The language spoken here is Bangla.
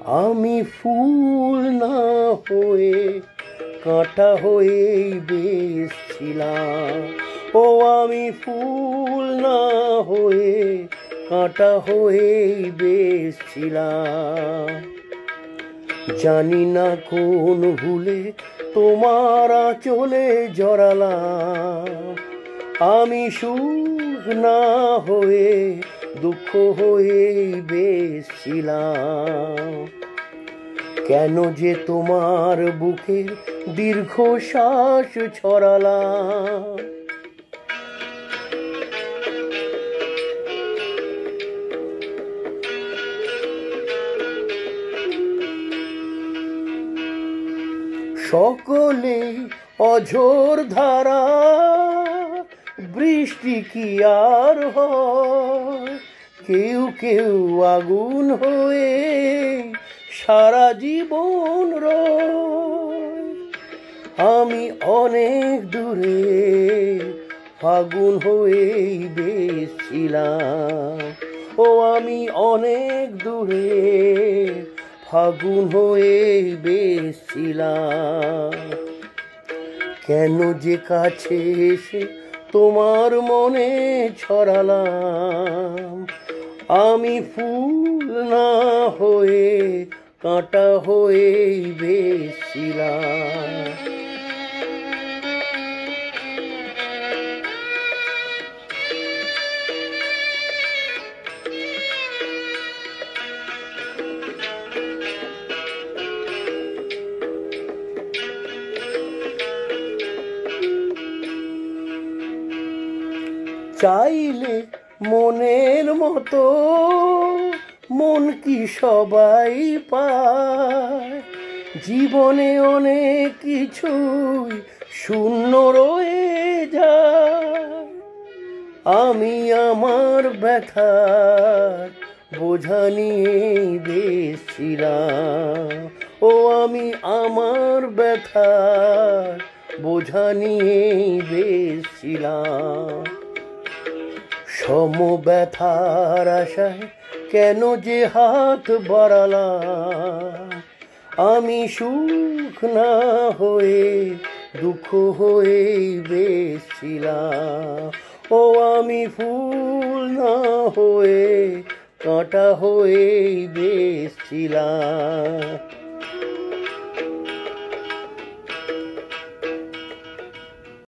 আমি ফুল না হয়ে কাঁটা হয়েই বেশছিলাম। ও আমি ফুল না হয়ে কাঁটা হয়েই বেশছিলাম। জানি না কোন ভুলে তোমার আঁচলে জড়ালাম। আমি সুখ না হয়ে দুঃখ হয়েই বেশছিলাম। কেন যে তোমার বুকে দীর্ঘশ্বাস ছড়ালাম। সকলে অঝোর ধারা, বৃষ্টি কি আর হয়? কেউ কেউ আগুন হয়ে সারা জীবন রয়। আমি অনেক দূরে ফাগুন হয়েই বেশছিলাম। ও আমি অনেক দূরে ফাগুন হয়েই বেশছিলাম। কেন যে কাছে এসে তোমার মনে ছড়ালাম। আমি ফুল না হয়ে কাঁটা হয়েই বেশছিলাম। চাইলে মনের মতো মন কি সবাই পায়? জীবনে অনেক কিছুই শূন্য রয়ে যায়। আমি আমার ব্যথার বোঝা নিয়েই বেশছিলাম। ও আমি আমার ব্যথার বোঝা নিয়েই বেশছিলাম। সম ব্যথার আশায় কেন যে হাত বাড়ালাম। আমি সুখ না হয়ে দুঃখ হয়েই বেশছিলাম। ও আমি ফুল না হয়ে কাঁটা হয়েই বেশছিলাম।